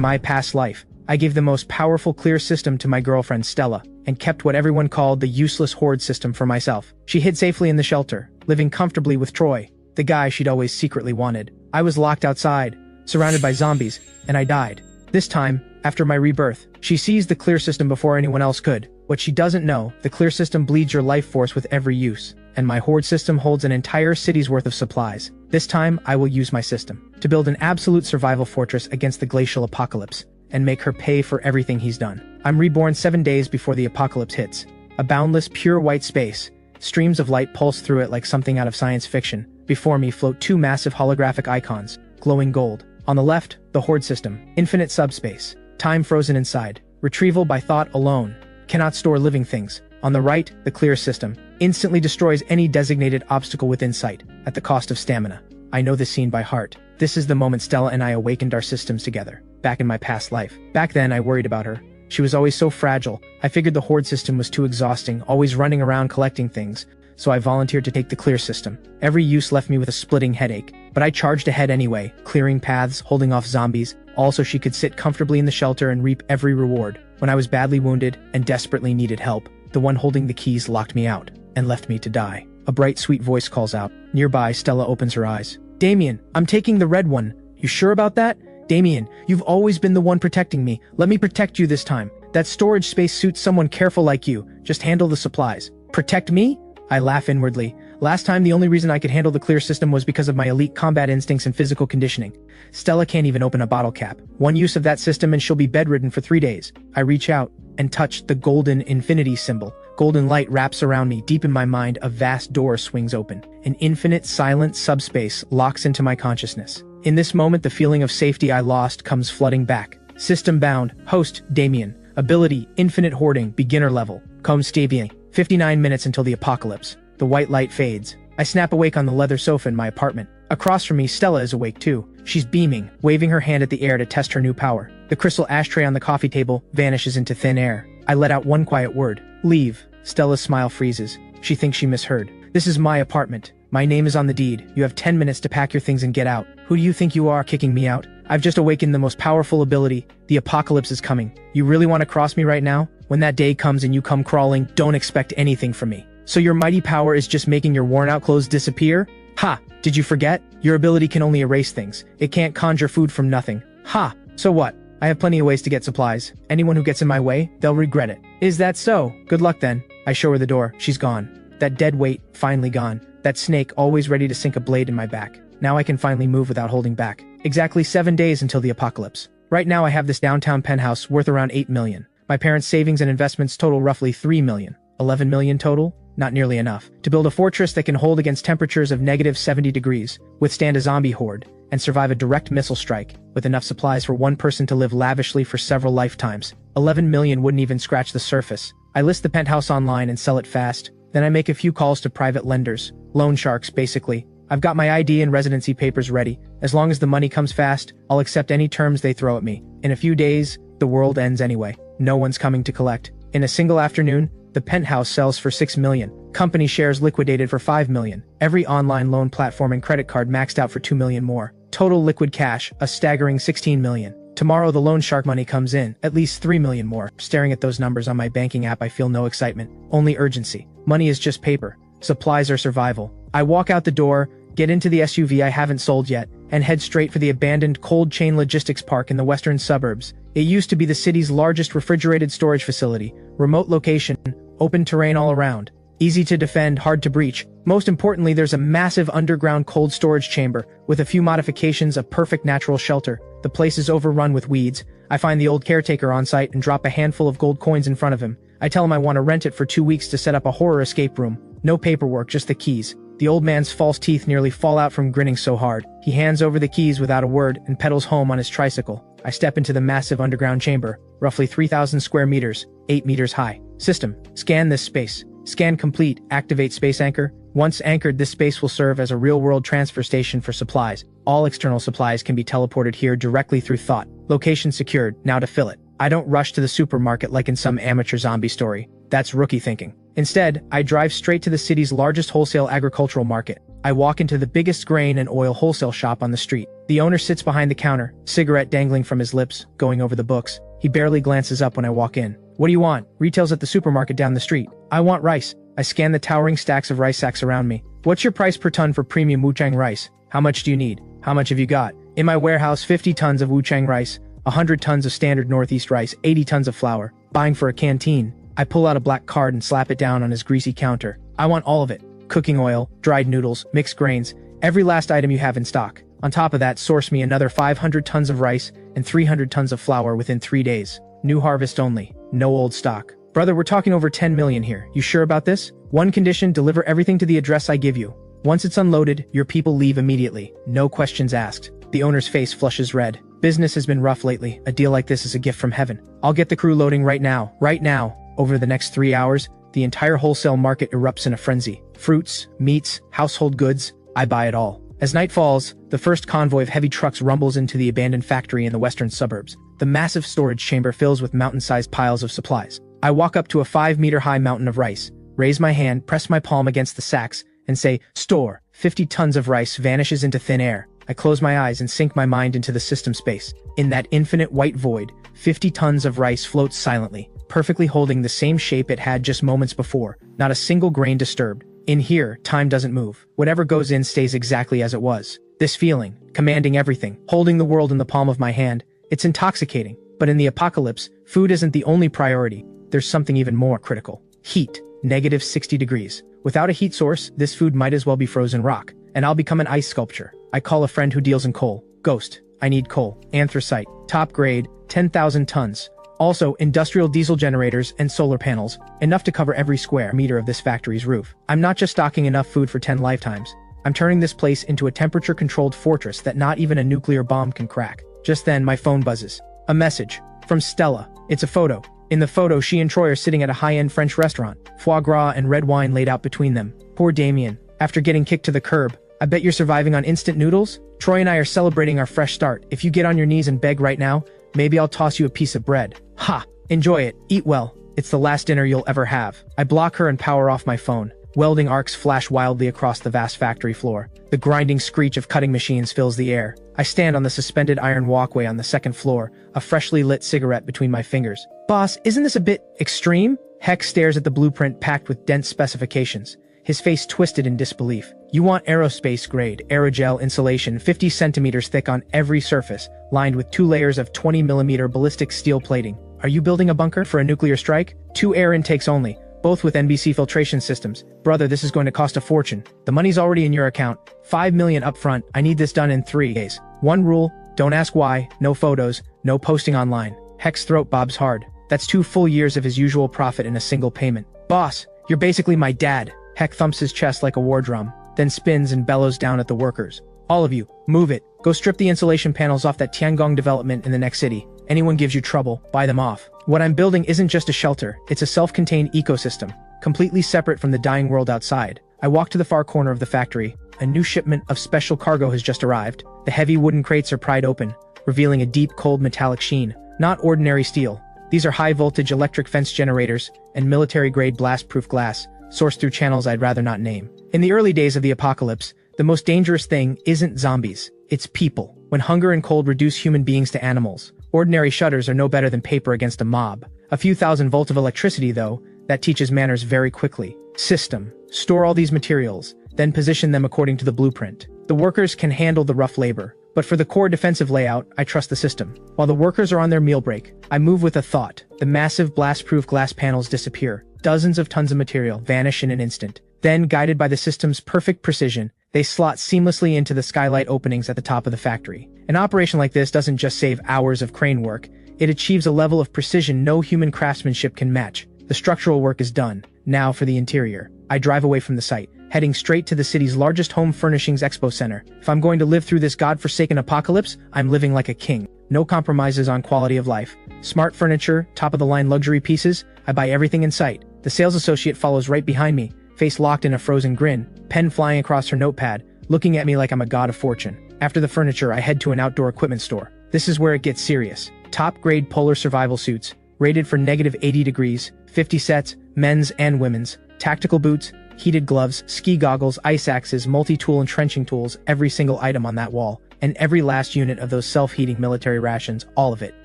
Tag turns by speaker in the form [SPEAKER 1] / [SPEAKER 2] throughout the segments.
[SPEAKER 1] my past life, I gave the most powerful clear system to my girlfriend Stella, and kept what everyone called the useless hoard system for myself. She hid safely in the shelter, living comfortably with Troy, the guy she'd always secretly wanted. I was locked outside, surrounded by zombies, and I died. This time, after my rebirth, she seized the clear system before anyone else could. What she doesn't know, the clear system bleeds your life force with every use, and my hoard system holds an entire city's worth of supplies. This time, I will use my system to build an absolute survival fortress against the glacial apocalypse, and make her pay for everything he's done. I'm reborn 7 days before the apocalypse hits. A boundless, pure white space. Streams of light pulse through it like something out of science fiction. Before me float two massive holographic icons, glowing gold. On the left, the hoard system, infinite subspace, time frozen inside, retrieval by thought alone, cannot store living things. On the right, the clear system, instantly destroys any designated obstacle within sight, at the cost of stamina. I know this scene by heart. This is the moment Stella and I awakened our systems together, back in my past life. Back then, I worried about her. She was always so fragile. I figured the hoard system was too exhausting, always running around collecting things, so I volunteered to take the clear system. Every use left me with a splitting headache, but I charged ahead anyway, clearing paths, holding off zombies, all so she could sit comfortably in the shelter and reap every reward. When I was badly wounded and desperately needed help, the one holding the keys locked me out and left me to die. A bright, sweet voice calls out. Nearby, Stella opens her eyes. Damien, I'm taking the red one. You sure about that? Damien, you've always been the one protecting me. Let me protect you this time. That storage space suits someone careful like you. Just handle the supplies. Protect me? I laugh inwardly. Last time, the only reason I could handle the clear system was because of my elite combat instincts and physical conditioning. Stella can't even open a bottle cap. One use of that system and she'll be bedridden for 3 days. I reach out and touch the golden infinity symbol. Golden light wraps around me. Deep in my mind, a vast door swings open. An infinite, silent subspace locks into my consciousness. In this moment, the feeling of safety I lost comes flooding back. System bound. Host, Damien. Ability, infinite hoarding, beginner level. Comme Stevie. 59 minutes until the apocalypse. The white light fades. I snap awake on the leather sofa in my apartment. Across from me, Stella is awake too. She's beaming, waving her hand at the air to test her new power. The crystal ashtray on the coffee table vanishes into thin air. I let out one quiet word. Leave. Stella's smile freezes. She thinks she misheard. This is my apartment. My name is on the deed. You have 10 minutes to pack your things and get out. Who do you think you are, kicking me out? I've just awakened the most powerful ability. The apocalypse is coming. You really want to cross me right now? When that day comes and you come crawling, don't expect anything from me. So your mighty power is just making your worn-out clothes disappear? Ha! Did you forget? Your ability can only erase things. It can't conjure food from nothing. Ha! So what? I have plenty of ways to get supplies. Anyone who gets in my way, they'll regret it. Is that so? Good luck then. I show her the door. She's gone. That dead weight, finally gone. That snake, always ready to sink a blade in my back. Now I can finally move without holding back. Exactly 7 days until the apocalypse. Right now I have this downtown penthouse worth around 8 million. My parents' savings and investments total roughly 3 million. 11 million total? Not nearly enough. To build a fortress that can hold against temperatures of negative 70 degrees, withstand a zombie horde, and survive a direct missile strike, with enough supplies for one person to live lavishly for several lifetimes. 11 million wouldn't even scratch the surface. I list the penthouse online and sell it fast. Then I make a few calls to private lenders. Loan sharks, basically. I've got my ID and residency papers ready. As long as the money comes fast, I'll accept any terms they throw at me. In a few days, the world ends anyway. No one's coming to collect. In a single afternoon, the penthouse sells for 6 million. Company shares liquidated for 5 million. Every online loan platform and credit card maxed out for 2 million more. Total liquid cash, a staggering 16 million. Tomorrow the loan shark money comes in, at least 3 million more. Staring at those numbers on my banking app, I feel no excitement, only urgency. Money is just paper. Supplies are survival. I walk out the door, get into the SUV I haven't sold yet, and head straight for the abandoned cold chain logistics park in the western suburbs. It used to be the city's largest refrigerated storage facility. Remote location, open terrain all around. Easy to defend, hard to breach. Most importantly, there's a massive underground cold storage chamber, with a few modifications, a perfect natural shelter. The place is overrun with weeds. I find the old caretaker on site and drop a handful of gold coins in front of him. I tell him I want to rent it for 2 weeks to set up a horror escape room. No paperwork, just the keys. The old man's false teeth nearly fall out from grinning so hard. He hands over the keys without a word and pedals home on his tricycle. I step into the massive underground chamber, roughly 3,000 square meters, 8 meters high. System, scan this space. Scan complete, activate space anchor. Once anchored, this space will serve as a real-world transfer station for supplies. All external supplies can be teleported here directly through thought. Location secured, now to fill it. I don't rush to the supermarket like in some amateur zombie story. That's rookie thinking. Instead, I drive straight to the city's largest wholesale agricultural market. I walk into the biggest grain and oil wholesale shop on the street. The owner sits behind the counter, cigarette dangling from his lips, going over the books. He barely glances up when I walk in. What do you want? Retail's at the supermarket down the street. I want rice. I scan the towering stacks of rice sacks around me. What's your price per ton for premium Wuchang rice? How much do you need? How much have you got? In my warehouse, 50 tons of Wuchang rice, 100 tons of standard Northeast rice, 80 tons of flour. Buying for a canteen. I pull out a black card and slap it down on his greasy counter. I want all of it. Cooking oil, dried noodles, mixed grains, every last item you have in stock. On top of that, source me another 500 tons of rice and 300 tons of flour within 3 days. New harvest only. No old stock. Brother, we're talking over 10 million here. You sure about this? One condition, deliver everything to the address I give you. Once it's unloaded, your people leave immediately. No questions asked. The owner's face flushes red. Business has been rough lately. A deal like this is a gift from heaven. I'll get the crew loading right now. Right now. Over the next 3 hours, the entire wholesale market erupts in a frenzy. Fruits, meats, household goods, I buy it all. As night falls, the first convoy of heavy trucks rumbles into the abandoned factory in the western suburbs. The massive storage chamber fills with mountain-sized piles of supplies. I walk up to a 5-meter-high mountain of rice, raise my hand, press my palm against the sacks, and say, "Store." 50 tons of rice vanishes into thin air. I close my eyes and sink my mind into the system space. In that infinite white void, 50 tons of rice floats silently, perfectly holding the same shape it had just moments before, not a single grain disturbed. In here, time doesn't move. Whatever goes in stays exactly as it was. This feeling, commanding everything, holding the world in the palm of my hand, it's intoxicating. But in the apocalypse, food isn't the only priority. There's something even more critical. Heat. Negative 60 degrees. Without a heat source, this food might as well be frozen rock, and I'll become an ice sculpture. I call a friend who deals in coal. Ghost. I need coal. Anthracite. Top grade. 10,000 tons. Also, industrial diesel generators and solar panels, enough to cover every square meter of this factory's roof. I'm not just stocking enough food for 10 lifetimes. I'm turning this place into a temperature-controlled fortress that not even a nuclear bomb can crack. Just then, my phone buzzes. A message. From Stella. It's a photo. In the photo, she and Troy are sitting at a high-end French restaurant, foie gras and red wine laid out between them. Poor Damien. After getting kicked to the curb, I bet you're surviving on instant noodles? Troy and I are celebrating our fresh start. If you get on your knees and beg right now, maybe I'll toss you a piece of bread. Ha! Enjoy it. Eat well. It's the last dinner you'll ever have. I block her and power off my phone. Welding arcs flash wildly across the vast factory floor. The grinding screech of cutting machines fills the air. I stand on the suspended iron walkway on the second floor, a freshly lit cigarette between my fingers. Boss, isn't this a bit extreme? Heck stares at the blueprint packed with dense specifications, his face twisted in disbelief. You want aerospace-grade aerogel insulation 50 centimeters thick on every surface, lined with 2 layers of 20-millimeter ballistic steel plating. Are you building a bunker for a nuclear strike? 2 air intakes only, both with NBC filtration systems. Brother, this is going to cost a fortune. The money's already in your account. $5 million upfront. I need this done in 3 days. One rule, don't ask why, no photos, no posting online. Heck's throat bobs hard. That's 2 full years of his usual profit in a single payment. Boss, you're basically my dad. Heck thumps his chest like a war drum, then spins and bellows down at the workers. All of you, move it. Go strip the insulation panels off that Tiangong development in the next city. Anyone gives you trouble, buy them off. What I'm building isn't just a shelter, it's a self-contained ecosystem, completely separate from the dying world outside. I walk to the far corner of the factory. A new shipment of special cargo has just arrived. The heavy wooden crates are pried open, revealing a deep, cold metallic sheen. Not ordinary steel. These are high-voltage electric fence generators and military-grade blast-proof glass, sourced through channels I'd rather not name. In the early days of the apocalypse, the most dangerous thing isn't zombies, it's people. When hunger and cold reduce human beings to animals, ordinary shutters are no better than paper against a mob. A few thousand volts of electricity, though, that teaches manners very quickly. System. Store all these materials, then position them according to the blueprint. The workers can handle the rough labor, but for the core defensive layout, I trust the system. While the workers are on their meal break, I move with a thought. The massive blast-proof glass panels disappear. Dozens of tons of material vanish in an instant. Then, guided by the system's perfect precision, they slot seamlessly into the skylight openings at the top of the factory. An operation like this doesn't just save hours of crane work, it achieves a level of precision no human craftsmanship can match. The structural work is done. Now for the interior. I drive away from the site, heading straight to the city's largest home furnishings expo center. If I'm going to live through this godforsaken apocalypse, I'm living like a king. No compromises on quality of life. Smart furniture, top-of-the-line luxury pieces, I buy everything in sight. The sales associate follows right behind me, face locked in a frozen grin, pen flying across her notepad, looking at me like I'm a god of fortune. After the furniture, I head to an outdoor equipment store. This is where it gets serious. Top-grade polar survival suits, rated for -80 degrees, 50 sets, men's and women's, tactical boots, Heated gloves, ski goggles, ice axes, multi-tool and trenching tools, every single item on that wall, and every last unit of those self-heating military rations, all of it.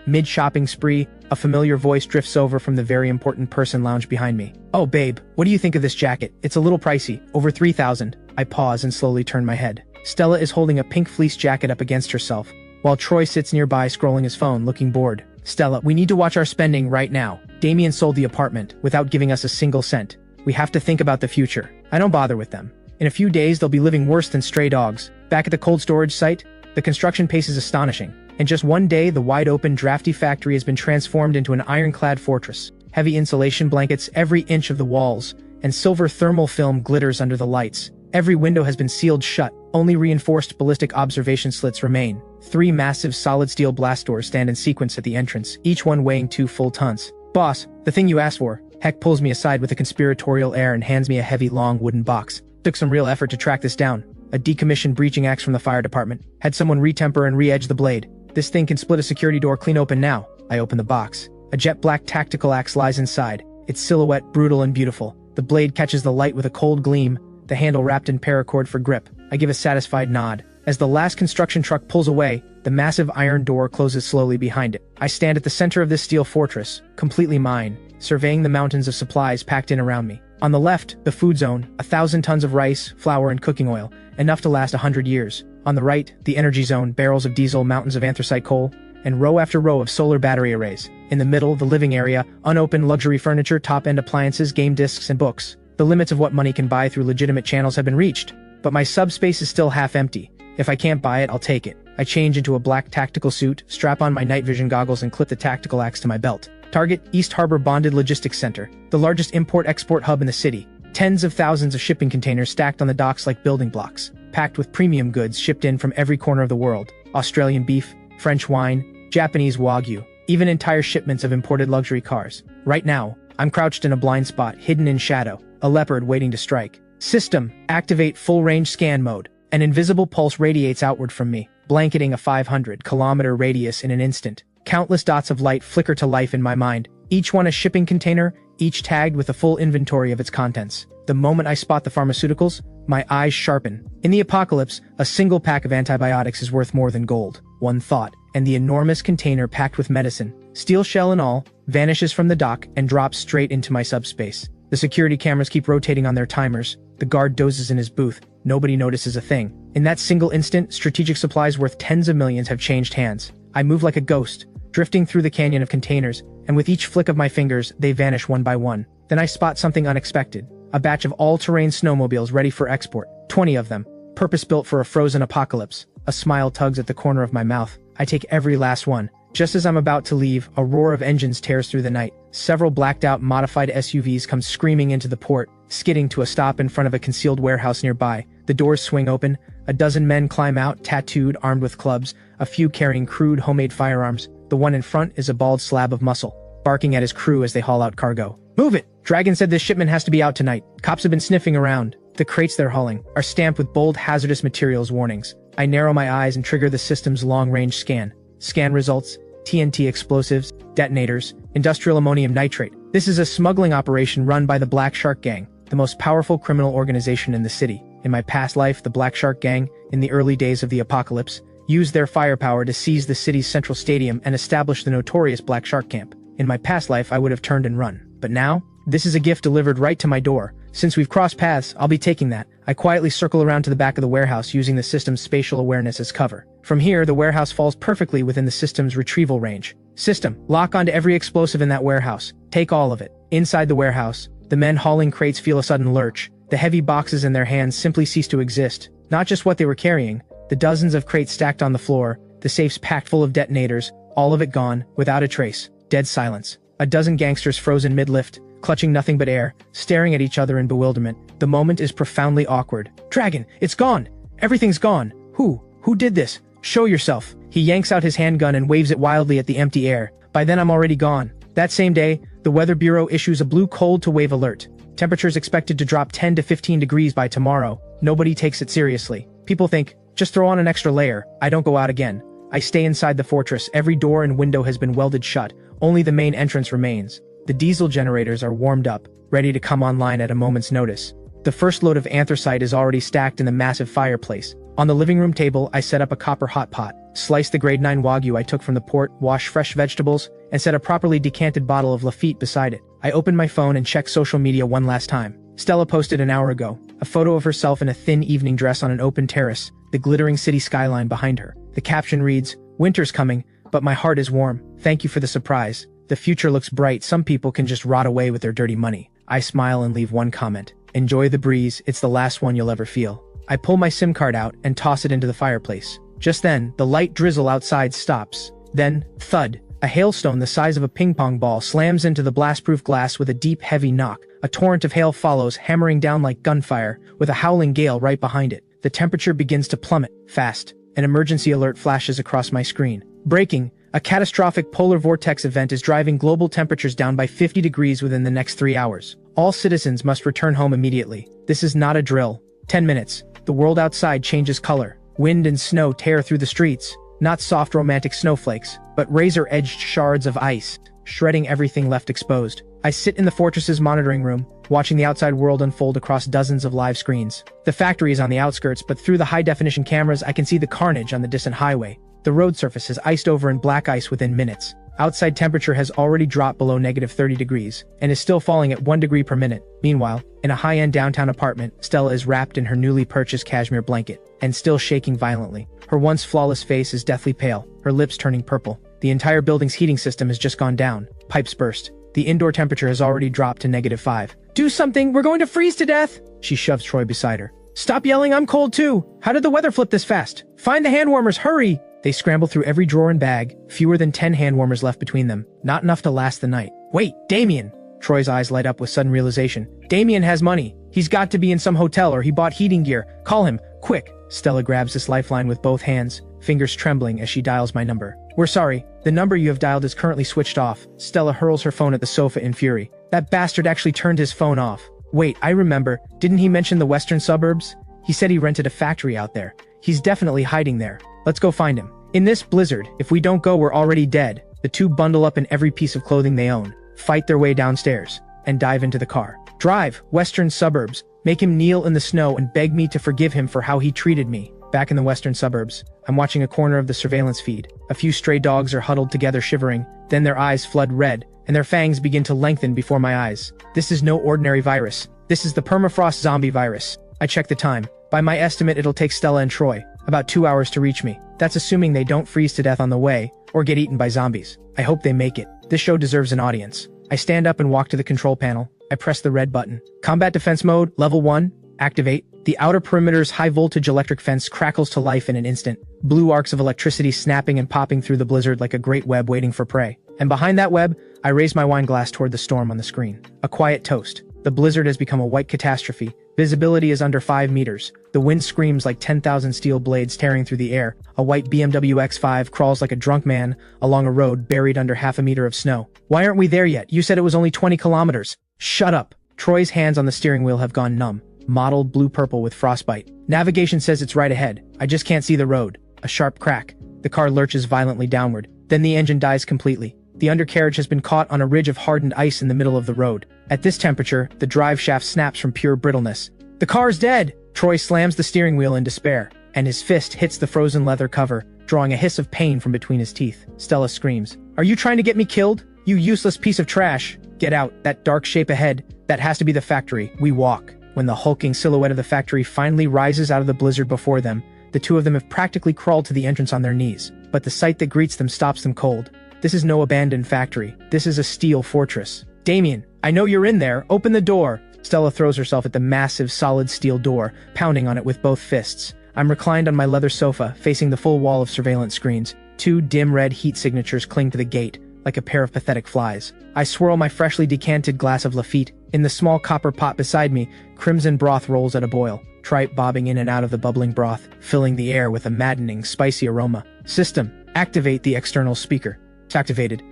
[SPEAKER 1] Mid-shopping spree, a familiar voice drifts over from the very important person lounge behind me. "Oh babe, what do you think of this jacket? It's a little pricey, over 3,000. I pause and slowly turn my head. Stella is holding a pink fleece jacket up against herself, while Troy sits nearby scrolling his phone, looking bored. "Stella, we need to watch our spending right now. Damien sold the apartment without giving us a single cent. We have to think about the future. I don't bother with them. In a few days they'll be living worse than stray dogs." Back at the cold storage site, the construction pace is astonishing. In just one day, the wide-open, drafty factory has been transformed into an ironclad fortress. Heavy insulation blankets every inch of the walls, and silver thermal film glitters under the lights. Every window has been sealed shut, only reinforced ballistic observation slits remain. 3 massive solid steel blast doors stand in sequence at the entrance, each one weighing 2 full tons. "Boss, the thing you asked for." Heck pulls me aside with a conspiratorial air and hands me a heavy, long wooden box. Took some real effort to track this down. A decommissioned breaching axe from the fire department. Had someone retemper and re-edge the blade. "This thing can split a security door clean open now." I open the box. A jet black tactical axe lies inside, its silhouette brutal and beautiful. The blade catches the light with a cold gleam, the handle wrapped in paracord for grip. I give a satisfied nod. As the last construction truck pulls away, the massive iron door closes slowly behind it. I stand at the center of this steel fortress, completely mine, surveying the mountains of supplies packed in around me. On the left, the food zone, 1,000 tons of rice, flour, and cooking oil, enough to last 100 years. On the right, the energy zone, barrels of diesel, mountains of anthracite coal, and row after row of solar battery arrays. In the middle, the living area, unopened luxury furniture, top-end appliances, game discs, and books. The limits of what money can buy through legitimate channels have been reached, but my subspace is still half empty. If I can't buy it, I'll take it. I change into a black tactical suit, strap on my night vision goggles, and clip the tactical axe to my belt. Target, East Harbor Bonded Logistics Center, the largest import-export hub in the city. Tens of thousands of shipping containers stacked on the docks like building blocks, packed with premium goods shipped in from every corner of the world. Australian beef, French wine, Japanese wagyu, even entire shipments of imported luxury cars. Right now, I'm crouched in a blind spot, hidden in shadow, a leopard waiting to strike. System, activate full-range scan mode. An invisible pulse radiates outward from me, blanketing a 500-kilometer radius in an instant. Countless dots of light flicker to life in my mind, each one a shipping container, each tagged with a full inventory of its contents. The moment I spot the pharmaceuticals, my eyes sharpen. In the apocalypse, a single pack of antibiotics is worth more than gold. One thought, and the enormous container packed with medicine, steel shell and all, vanishes from the dock and drops straight into my subspace. The security cameras keep rotating on their timers. The guard dozes in his booth. Nobody notices a thing. In that single instant, strategic supplies worth tens of millions have changed hands. I move like a ghost, drifting through the canyon of containers, and with each flick of my fingers, they vanish one by one. Then I spot something unexpected. A batch of all-terrain snowmobiles ready for export. 20 of them, purpose-built for a frozen apocalypse. A smile tugs at the corner of my mouth. I take every last one. Just as I'm about to leave, a roar of engines tears through the night. Several blacked-out modified SUVs come screaming into the port, skidding to a stop in front of a concealed warehouse nearby. The doors swing open. A dozen men climb out, tattooed, armed with clubs, a few carrying crude homemade firearms. The one in front is a bald slab of muscle, barking at his crew as they haul out cargo. "Move it! Dragon said this shipment has to be out tonight. Cops have been sniffing around." The crates they're hauling are stamped with bold hazardous materials warnings. I narrow my eyes and trigger the system's long-range scan. Scan results: TNT explosives, detonators, industrial ammonium nitrate. This is a smuggling operation run by the Black Shark Gang, the most powerful criminal organization in the city. In my past life, the Black Shark Gang, in the early days of the apocalypse, used their firepower to seize the city's central stadium and establish the notorious Black Shark Camp. In my past life, I would have turned and run. But now, this is a gift delivered right to my door. Since we've crossed paths, I'll be taking that. I quietly circle around to the back of the warehouse using the system's spatial awareness as cover. From here, the warehouse falls perfectly within the system's retrieval range. System, lock onto every explosive in that warehouse. Take all of it. Inside the warehouse, the men hauling crates feel a sudden lurch. The heavy boxes in their hands simply cease to exist. Not just what they were carrying, the dozens of crates stacked on the floor, the safes packed full of detonators, all of it gone, without a trace. Dead silence. A dozen gangsters frozen mid-lift, clutching nothing but air, staring at each other in bewilderment. The moment is profoundly awkward. "Dragon, it's gone! Everything's gone! Who did this? Show yourself!" He yanks out his handgun and waves it wildly at the empty air. By then I'm already gone. That same day, the Weather Bureau issues a blue cold to wave alert. Temperatures expected to drop 10 to 15 degrees by tomorrow. Nobody takes it seriously. People think, just throw on an extra layer. I don't go out again. I stay inside the fortress. Every door and window has been welded shut. Only the main entrance remains. The diesel generators are warmed up, ready to come online at a moment's notice. The first load of anthracite is already stacked in the massive fireplace. On the living room table, I set up a copper hot pot, slice the grade 9 Wagyu I took from the port, wash fresh vegetables, and set a properly decanted bottle of Lafite beside it. I opened my phone and checked social media one last time. Stella posted an hour ago, a photo of herself in a thin evening dress on an open terrace, the glittering city skyline behind her. The caption reads, "Winter's coming, but my heart is warm. Thank you for the surprise. The future looks bright. Some people can just rot away with their dirty money." I smile and leave one comment. "Enjoy the breeze. It's the last one you'll ever feel." I pull my SIM card out and toss it into the fireplace. Just then, the light drizzle outside stops. Then, thud, a hailstone the size of a ping pong ball slams into the blastproof glass with a deep, heavy knock. A torrent of hail follows, hammering down like gunfire, with a howling gale right behind it. The temperature begins to plummet, fast. An emergency alert flashes across my screen. Breaking, a catastrophic polar vortex event is driving global temperatures down by 50 degrees within the next 3 hours. All citizens must return home immediately. This is not a drill. 10 minutes. The world outside changes color. Wind and snow tear through the streets. Not soft romantic snowflakes, but razor-edged shards of ice, shredding everything left exposed. I sit in the fortress's monitoring room, watching the outside world unfold across dozens of live screens. The factory is on the outskirts, but through the high-definition cameras I can see the carnage on the distant highway. The road surface is iced over in black ice within minutes. Outside temperature has already dropped below -30 degrees, and is still falling at 1 degree per minute. Meanwhile, in a high-end downtown apartment, Stella is wrapped in her newly purchased cashmere blanket, and still shaking violently. Her once flawless face is deathly pale, her lips turning purple. The entire building's heating system has just gone down. Pipes burst. The indoor temperature has already dropped to -5. "Do something, we're going to freeze to death!" She shoves Troy beside her. "Stop yelling, I'm cold too! How did the weather flip this fast? Find the hand warmers, hurry!" They scramble through every drawer and bag, fewer than 10 hand warmers left between them. Not enough to last the night. "Wait, Damien!" Troy's eyes light up with sudden realization. "Damien has money. He's got to be in some hotel or he bought heating gear. Call him, quick!" Stella grabs this lifeline with both hands, fingers trembling as she dials my number. "We're sorry. The number you have dialed is currently switched off." Stella hurls her phone at the sofa in fury. "That bastard actually turned his phone off. Wait, I remember. Didn't he mention the western suburbs? He said he rented a factory out there. He's definitely hiding there. Let's go find him. In this blizzard, if we don't go, we're already dead." The two bundle up in every piece of clothing they own, fight their way downstairs, and dive into the car. "Drive, western suburbs. Make him kneel in the snow and beg me to forgive him for how he treated me." Back in the western suburbs, I'm watching a corner of the surveillance feed. A few stray dogs are huddled together shivering, then their eyes flood red, and their fangs begin to lengthen before my eyes. This is no ordinary virus. This is the permafrost zombie virus. I check the time. By my estimate, it'll take Stella and Troy about 2 hours to reach me. That's assuming they don't freeze to death on the way, or get eaten by zombies. I hope they make it. This show deserves an audience. I stand up and walk to the control panel. I press the red button. Combat defense mode, level 1, activate. The outer perimeter's high-voltage electric fence crackles to life in an instant. Blue arcs of electricity snapping and popping through the blizzard like a great web waiting for prey. And behind that web, I raise my wine glass toward the storm on the screen. A quiet toast. The blizzard has become a white catastrophe. Visibility is under 5 meters. The wind screams like 10,000 steel blades tearing through the air. A white BMW X5 crawls like a drunk man along a road buried under half a meter of snow. "Why aren't we there yet? You said it was only 20 kilometers. Shut up." Troy's hands on the steering wheel have gone numb. Mottled blue-purple with frostbite. Navigation says it's right ahead. I just can't see the road. A sharp crack. The car lurches violently downward. Then the engine dies completely. The undercarriage has been caught on a ridge of hardened ice in the middle of the road. At this temperature, the drive shaft snaps from pure brittleness. "The car's dead!" Troy slams the steering wheel in despair, and his fist hits the frozen leather cover, drawing a hiss of pain from between his teeth. Stella screams. "Are you trying to get me killed? You useless piece of trash! Get out, that dark shape ahead. That has to be the factory." We walk. When the hulking silhouette of the factory finally rises out of the blizzard before them, the two of them have practically crawled to the entrance on their knees. But the sight that greets them stops them cold. This is no abandoned factory. This is a steel fortress. "Damien, I know you're in there. Open the door." Stella throws herself at the massive, solid steel door, pounding on it with both fists. I'm reclined on my leather sofa, facing the full wall of surveillance screens. 2 dim red heat signatures cling to the gate, like a pair of pathetic flies. I swirl my freshly decanted glass of Lafite. In the small copper pot beside me, crimson broth rolls at a boil, tripe bobbing in and out of the bubbling broth, filling the air with a maddening, spicy aroma. "System, activate the external speaker." It's activated.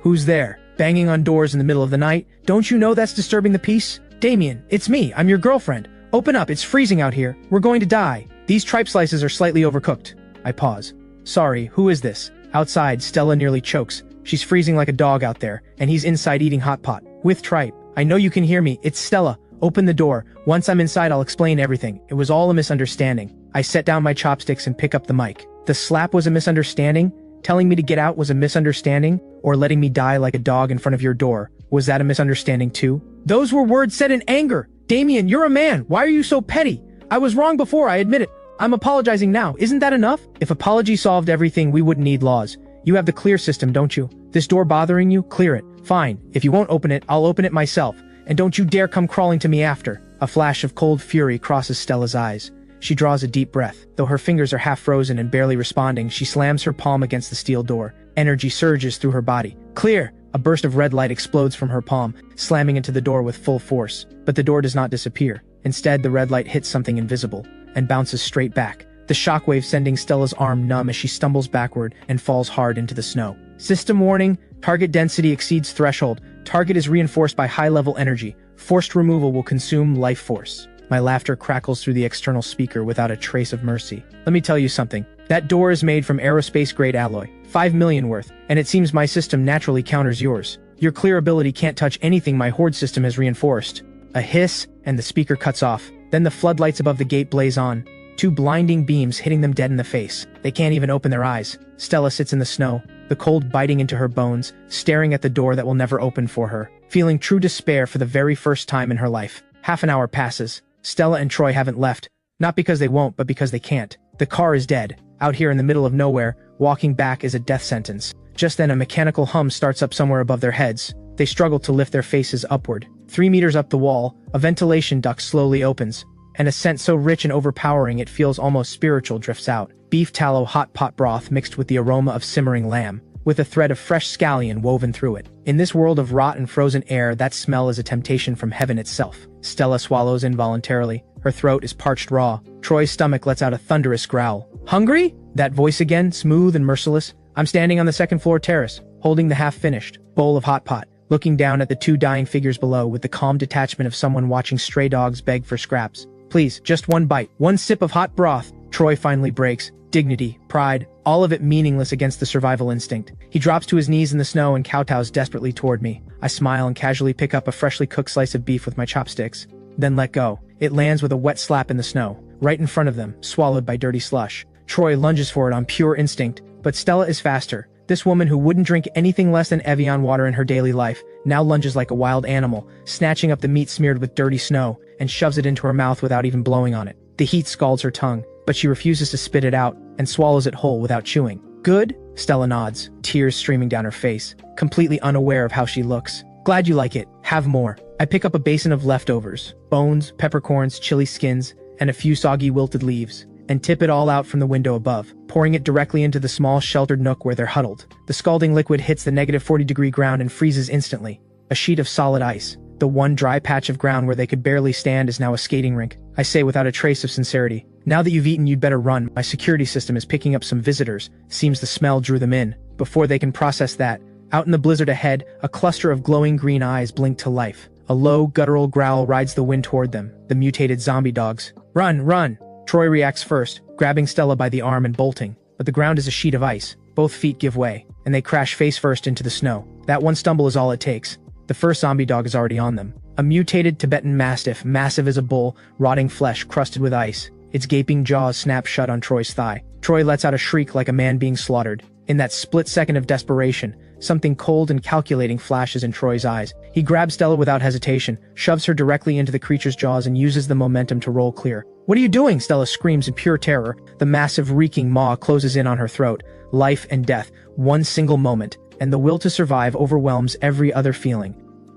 [SPEAKER 1] Who's there? Banging on doors in the middle of the night? Don't you know that's disturbing the peace? "Damien, it's me. I'm your girlfriend. Open up, it's freezing out here. We're going to die. These tripe slices are slightly overcooked." I pause. "Sorry, who is this?" Outside, Stella nearly chokes. She's freezing like a dog out there, and he's inside eating hot pot. With tripe. "I know you can hear me. It's Stella. Open the door. Once I'm inside, I'll explain everything. It was all a misunderstanding. I set down my chopsticks and pick up the mic. The slap was a misunderstanding? Telling me to get out was a misunderstanding? Or letting me die like a dog in front of your door, was that a misunderstanding too? Those were words said in anger. Damien, you're a man. Why are you so petty? I was wrong before, I admit it. I'm apologizing now. Isn't that enough? If apology solved everything, we wouldn't need laws. You have the clear system, don't you? This door bothering you? Clear it. Fine. If you won't open it, I'll open it myself. And don't you dare come crawling to me after. A flash of cold fury crosses Stella's eyes. She draws a deep breath. Though her fingers are half frozen and barely responding, she slams her palm against the steel door. Energy surges through her body. Clear! A burst of red light explodes from her palm, slamming into the door with full force. But the door does not disappear. Instead, the red light hits something invisible and bounces straight back, the shockwave sending Stella's arm numb as she stumbles backward and falls hard into the snow. System warning, target density exceeds threshold. Target is reinforced by high-level energy. Forced removal will consume life force. My laughter crackles through the external speaker without a trace of mercy. Let me tell you something. That door is made from aerospace-grade alloy, 5 million worth, and it seems my system naturally counters yours. Your clear ability can't touch anything my hoard system has reinforced. A hiss, and the speaker cuts off. Then the floodlights above the gate blaze on, two blinding beams hitting them dead in the face. They can't even open their eyes. Stella sits in the snow, the cold biting into her bones, staring at the door that will never open for her, feeling true despair for the very first time in her life. Half an hour passes. Stella and Troy haven't left, not because they won't, but because they can't. The car is dead. Out here in the middle of nowhere, walking back is a death sentence. Just then a mechanical hum starts up somewhere above their heads. They struggle to lift their faces upward. 3 meters up the wall, a ventilation duct slowly opens, and a scent so rich and overpowering it feels almost spiritual drifts out. Beef tallow hot pot broth mixed with the aroma of simmering lamb, with a thread of fresh scallion woven through it. In this world of rot and frozen air, that smell is a temptation from heaven itself. Stella swallows involuntarily. Her throat is parched raw. Troy's stomach lets out a thunderous growl. Hungry? That voice again, smooth and merciless. I'm standing on the second floor terrace, holding the half-finished bowl of hot pot, looking down at the two dying figures below with the calm detachment of someone watching stray dogs beg for scraps. Please, just one bite, one sip of hot broth. Troy finally breaks. Dignity, pride, all of it meaningless against the survival instinct. He drops to his knees in the snow and kowtows desperately toward me. I smile and casually pick up a freshly cooked slice of beef with my chopsticks, then let go. It lands with a wet slap in the snow, right in front of them, swallowed by dirty slush. Troy lunges for it on pure instinct, but Stella is faster. This woman who wouldn't drink anything less than Evian water in her daily life now lunges like a wild animal, snatching up the meat smeared with dirty snow and shoves it into her mouth without even blowing on it. The heat scalds her tongue, but she refuses to spit it out and swallows it whole without chewing. Good? Stella nods, tears streaming down her face, completely unaware of how she looks. Glad you like it. Have more. I pick up a basin of leftovers, bones, peppercorns, chili skins, and a few soggy wilted leaves, and tip it all out from the window above, pouring it directly into the small sheltered nook where they're huddled. The scalding liquid hits the negative 40-degree ground and freezes instantly. A sheet of solid ice. The one dry patch of ground where they could barely stand is now a skating rink. I say without a trace of sincerity. Now that you've eaten, you'd better run. My security system is picking up some visitors. Seems the smell drew them in. Before they can process that, out in the blizzard ahead, a cluster of glowing green eyes blink to life. A low, guttural growl rides the wind toward them. The mutated zombie dogs. Run, run! Troy reacts first, grabbing Stella by the arm and bolting. But the ground is a sheet of ice. Both feet give way, and they crash face first into the snow. That one stumble is all it takes. The first zombie dog is already on them. A mutated Tibetan Mastiff, massive as a bull, rotting flesh crusted with ice. Its gaping jaws snap shut on Troy's thigh. Troy lets out a shriek like a man being slaughtered. In that split second of desperation, something cold and calculating flashes in Troy's eyes. He grabs Stella without hesitation, shoves her directly into the creature's jaws and uses the momentum to roll clear. What are you doing? Stella screams in pure terror. The massive reeking maw closes in on her throat. Life and death, one single moment, and the will to survive overwhelms every other feeling.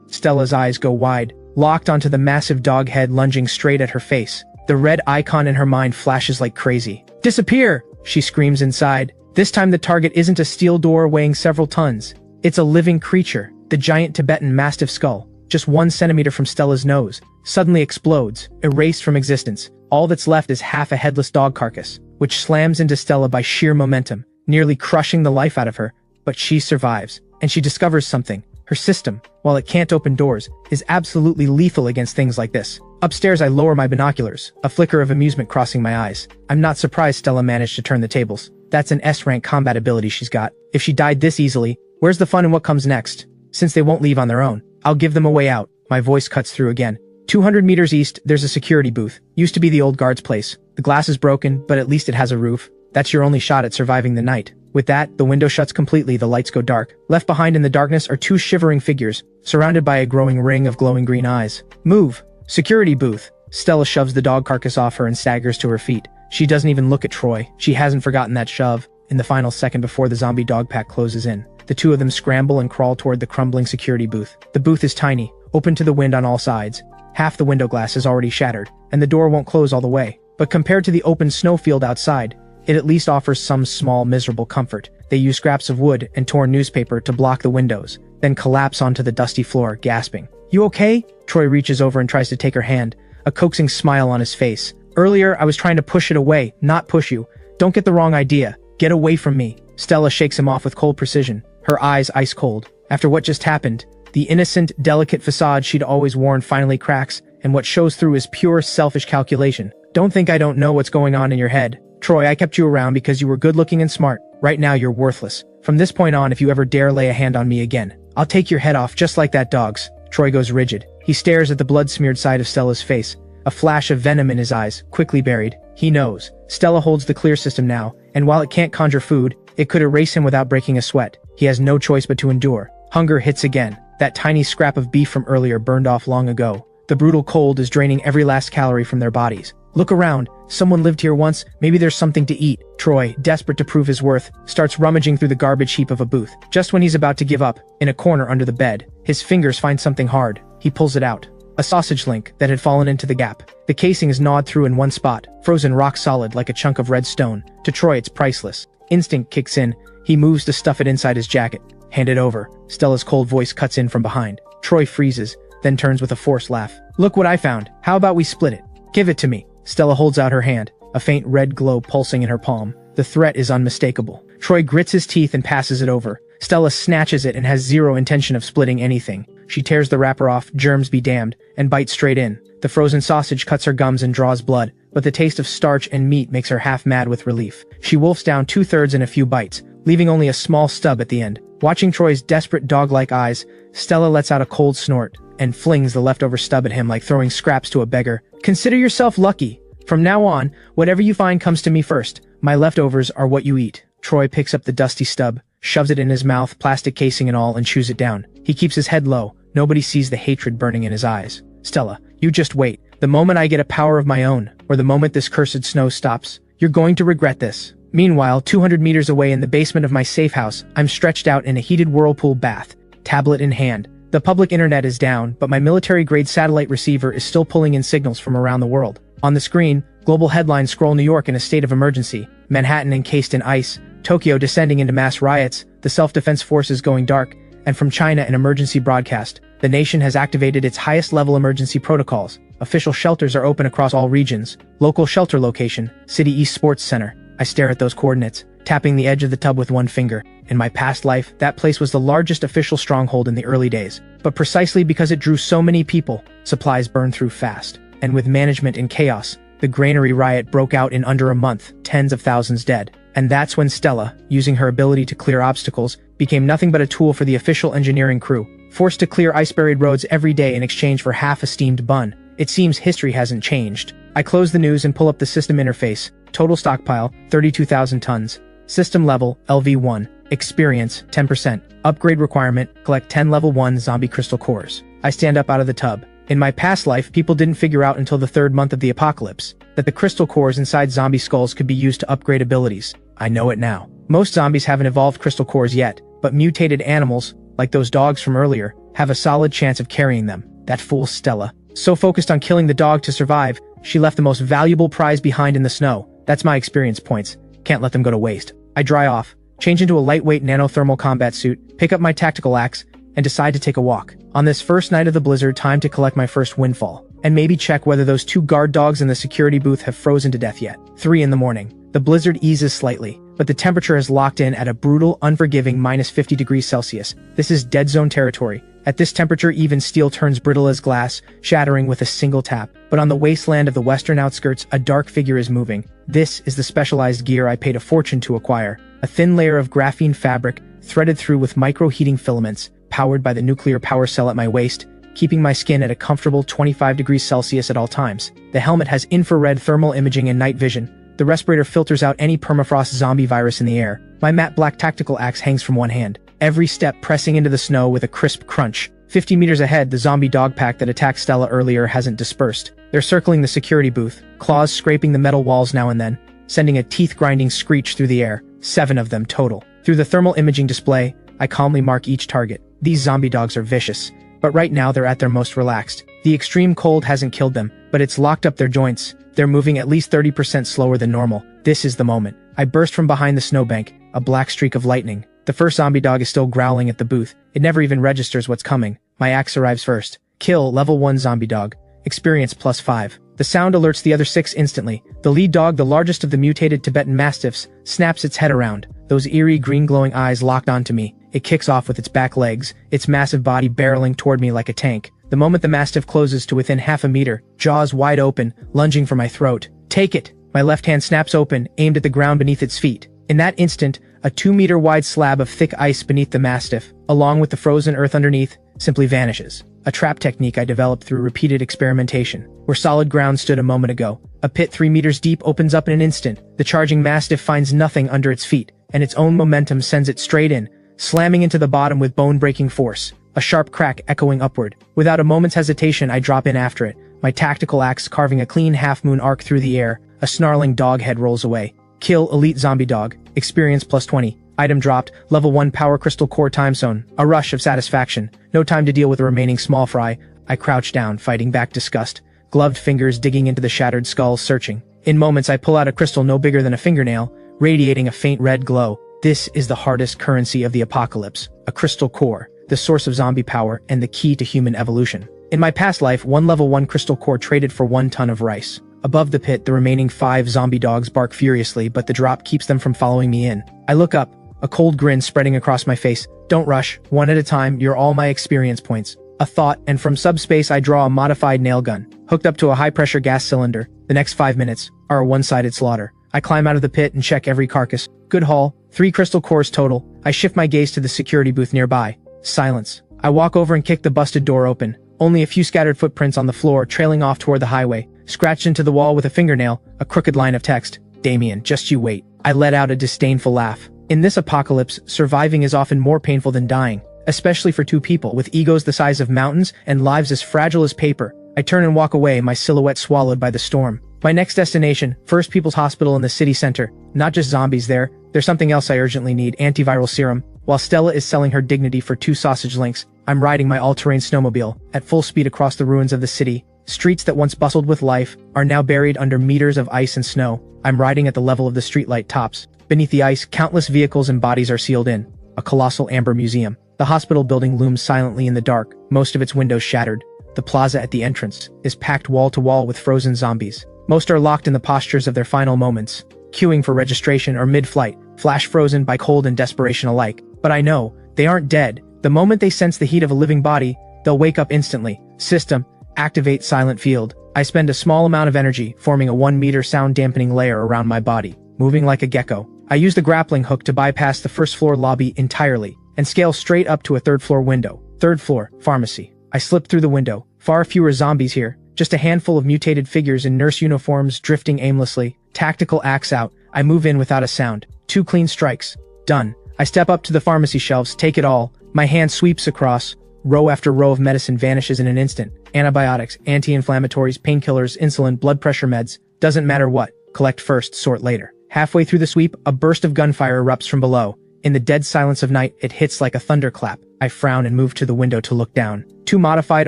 [SPEAKER 1] Stella's eyes go wide, locked onto the massive dog head lunging straight at her face. The red icon in her mind flashes like crazy. Disappear! She screams inside. This time the target isn't a steel door weighing several tons. It's a living creature, the giant Tibetan Mastiff skull, just 1 centimeter from Stella's nose, suddenly explodes, erased from existence. All that's left is half a headless dog carcass, which slams into Stella by sheer momentum, nearly crushing the life out of her. But she survives, and she discovers something. Her system, while it can't open doors, is absolutely lethal against things like this. Upstairs I lower my binoculars, a flicker of amusement crossing my eyes. I'm not surprised Stella managed to turn the tables. That's an S-rank combat ability she's got. If she died this easily, where's the fun in what comes next? Since they won't leave on their own, I'll give them a way out. My voice cuts through again. 200 meters east, there's a security booth. Used to be the old guard's place. The glass is broken, but at least it has a roof. That's your only shot at surviving the night. With that, the window shuts completely, the lights go dark. Left behind in the darkness are two shivering figures, surrounded by a growing ring of glowing green eyes. Move! Security booth! Stella shoves the dog carcass off her and staggers to her feet. She doesn't even look at Troy. She hasn't forgotten that shove. In the final second before the zombie dog pack closes in, the two of them scramble and crawl toward the crumbling security booth. The booth is tiny, open to the wind on all sides. Half the window glass is already shattered, and the door won't close all the way. But compared to the open snowfield outside, it at least offers some small miserable comfort. They use scraps of wood and torn newspaper to block the windows, then collapse onto the dusty floor, gasping. "You okay?" Troy reaches over and tries to take her hand, a coaxing smile on his face. "Earlier, I was trying to push it away, not push you. Don't get the wrong idea. Get away from me." Stella shakes him off with cold precision, her eyes ice cold. After what just happened, the innocent, delicate facade she'd always worn finally cracks, and what shows through is pure selfish calculation. "Don't think I don't know what's going on in your head. Troy, I kept you around because you were good-looking and smart. Right now you're worthless. From this point on, if you ever dare lay a hand on me again, I'll take your head off just like that dog's." Troy goes rigid. He stares at the blood-smeared side of Stella's face, a flash of venom in his eyes, quickly buried. He knows. Stella holds the clear system now, and while it can't conjure food, it could erase him without breaking a sweat. He has no choice but to endure. Hunger hits again. That tiny scrap of beef from earlier burned off long ago. The brutal cold is draining every last calorie from their bodies. Look around. Someone lived here once. Maybe there's something to eat. Troy, desperate to prove his worth, starts rummaging through the garbage heap of a booth. Just when he's about to give up, in a corner under the bed, his fingers find something hard. He pulls it out. A sausage link that had fallen into the gap. The casing is gnawed through in one spot, frozen rock solid like a chunk of red stone. To Troy, it's priceless. Instinct kicks in. He moves to stuff it inside his jacket. "Hand it over." Stella's cold voice cuts in from behind. Troy freezes, then turns with a forced laugh. "Look what I found. How about we split it?" "Give it to me." Stella holds out her hand, a faint red glow pulsing in her palm. The threat is unmistakable. Troy grits his teeth and passes it over. Stella snatches it and has zero intention of splitting anything. She tears the wrapper off, germs be damned, and bites straight in. The frozen sausage cuts her gums and draws blood, but the taste of starch and meat makes her half mad with relief. She wolfs down 2/3 in a few bites, leaving only a small stub at the end. Watching Troy's desperate dog-like eyes, Stella lets out a cold snort and flings the leftover stub at him like throwing scraps to a beggar. "Consider yourself lucky. From now on, whatever you find comes to me first. My leftovers are what you eat." Troy picks up the dusty stub, shoves it in his mouth, plastic casing and all, and chews it down. He keeps his head low. Nobody sees the hatred burning in his eyes. "Stella, you just wait. The moment I get a power of my own, or the moment this cursed snow stops, you're going to regret this." Meanwhile, 200 meters away in the basement of my safe house, I'm stretched out in a heated whirlpool bath, tablet in hand. The public internet is down, but my military-grade satellite receiver is still pulling in signals from around the world. On the screen, global headlines scroll New York in a state of emergency, Manhattan encased in ice, Tokyo descending into mass riots, the self-defense forces going dark, and from China an emergency broadcast. The nation has activated its highest-level emergency protocols. Official shelters are open across all regions. Local shelter location, City East Sports Center. I stare at those coordinates, tapping the edge of the tub with one finger. In my past life, that place was the largest official stronghold in the early days. But precisely because it drew so many people, supplies burned through fast. And with management in chaos, the granary riot broke out in under a month, tens of thousands dead. And that's when Stella, using her ability to clear obstacles, became nothing but a tool for the official engineering crew, forced to clear ice-buried roads every day in exchange for half a steamed bun. It seems history hasn't changed. I close the news and pull up the system interface. Total stockpile, 32,000 tons. System level, LV1. Experience, 10%. Upgrade requirement, collect 10 level 1 zombie crystal cores. I stand up out of the tub. In my past life, people didn't figure out until the 3rd month of the apocalypse that the crystal cores inside zombie skulls could be used to upgrade abilities. I know it now. Most zombies haven't evolved crystal cores yet, but mutated animals, like those dogs from earlier, have a solid chance of carrying them. That fool Stella. So focused on killing the dog to survive, she left the most valuable prize behind in the snow. That's my experience points. Can't let them go to waste. I dry off, change into a lightweight nanothermal combat suit, pick up my tactical axe, and decide to take a walk. On this first night of the blizzard, time to collect my first windfall, and maybe check whether those 2 guard dogs in the security booth have frozen to death yet. 3 in the morning. The blizzard eases slightly, but the temperature has locked in at a brutal, unforgiving -50 degrees Celsius. This is dead zone territory. At this temperature, even steel turns brittle as glass, shattering with a single tap. But on the wasteland of the western outskirts, a dark figure is moving. This is the specialized gear I paid a fortune to acquire. A thin layer of graphene fabric, threaded through with micro-heating filaments, powered by the nuclear power cell at my waist, keeping my skin at a comfortable 25 degrees Celsius at all times. The helmet has infrared thermal imaging and night vision. The respirator filters out any permafrost zombie virus in the air. My matte black tactical axe hangs from one hand, every step pressing into the snow with a crisp crunch. 50 meters ahead, the zombie dog pack that attacked Stella earlier hasn't dispersed. They're circling the security booth, claws scraping the metal walls now and then, sending a teeth-grinding screech through the air. 7 of them total. Through the thermal imaging display, I calmly mark each target. These zombie dogs are vicious, but right now they're at their most relaxed. The extreme cold hasn't killed them, but it's locked up their joints. They're moving at least 30% slower than normal. This is the moment. I burst from behind the snowbank, a black streak of lightning. The first zombie dog is still growling at the booth. It never even registers what's coming. My axe arrives first. Kill, level 1 zombie dog. Experience +5. The sound alerts the other 6 instantly. The lead dog, the largest of the mutated Tibetan Mastiffs, snaps its head around. Those eerie green glowing eyes locked onto me. It kicks off with its back legs, its massive body barreling toward me like a tank. The moment the Mastiff closes to within half a meter, jaws wide open, lunging for my throat. Take it! My left hand snaps open, aimed at the ground beneath its feet. In that instant, a 2-meter wide slab of thick ice beneath the Mastiff, along with the frozen earth underneath, simply vanishes. A trap technique I developed through repeated experimentation. Where solid ground stood a moment ago, a pit 3 meters deep opens up in an instant. The charging Mastiff finds nothing under its feet, and its own momentum sends it straight in, slamming into the bottom with bone-breaking force. A sharp crack echoing upward. Without a moment's hesitation, I drop in after it, my tactical axe carving a clean half-moon arc through the air. A snarling dog head rolls away. Kill, elite zombie dog. Experience +20. Item dropped, level 1 power crystal core time zone. A rush of satisfaction. No time to deal with the remaining small fry. I crouch down, fighting back disgust. Gloved fingers digging into the shattered skull, searching. In moments I pull out a crystal no bigger than a fingernail, radiating a faint red glow. This is the hardest currency of the apocalypse. A crystal core, the source of zombie power and the key to human evolution. In my past life, one level 1 crystal core traded for 1 ton of rice. Above the pit, the remaining 5 zombie dogs bark furiously, but the drop keeps them from following me in. I look up, a cold grin spreading across my face. Don't rush, one at a time, you're all my experience points. A thought, and from subspace I draw a modified nail gun, hooked up to a high-pressure gas cylinder. The next 5 minutes are a one-sided slaughter. I climb out of the pit and check every carcass. Good haul, 3 crystal cores total. I shift my gaze to the security booth nearby. Silence. I walk over and kick the busted door open. Only a few scattered footprints on the floor trailing off toward the highway. Scratched into the wall with a fingernail, a crooked line of text. Damien, just you wait. I let out a disdainful laugh. In this apocalypse, surviving is often more painful than dying, especially for 2 people with egos the size of mountains and lives as fragile as paper. I turn and walk away, my silhouette swallowed by the storm. My next destination, First People's Hospital in the city center. Not just zombies there, there's something else I urgently need, antiviral serum. While Stella is selling her dignity for 2 sausage links, I'm riding my all-terrain snowmobile, at full speed across the ruins of the city. Streets that once bustled with life are now buried under meters of ice and snow. I'm riding at the level of the streetlight tops. Beneath the ice, countless vehicles and bodies are sealed in. A colossal amber museum. The hospital building looms silently in the dark, most of its windows shattered. The plaza at the entrance is packed wall to wall with frozen zombies. Most are locked in the postures of their final moments, queuing for registration or mid-flight, flash frozen by cold and desperation alike. But I know, they aren't dead. The moment they sense the heat of a living body, they'll wake up instantly. System, activate silent field. I spend a small amount of energy forming a 1-meter sound-dampening layer around my body, moving like a gecko. I use the grappling hook to bypass the first-floor lobby entirely, and scale straight up to a 3rd-floor window. 3rd floor, pharmacy. I slip through the window. Far fewer zombies here, just a handful of mutated figures in nurse uniforms drifting aimlessly. Tactical axe out, I move in without a sound. 2 clean strikes. Done. I step up to the pharmacy shelves, take it all. My hand sweeps across. Row after row of medicine vanishes in an instant. Antibiotics, anti-inflammatories, painkillers, insulin, blood pressure meds. Doesn't matter what. Collect first, sort later. Halfway through the sweep, a burst of gunfire erupts from below. In the dead silence of night, it hits like a thunderclap. I frown and move to the window to look down. 2 modified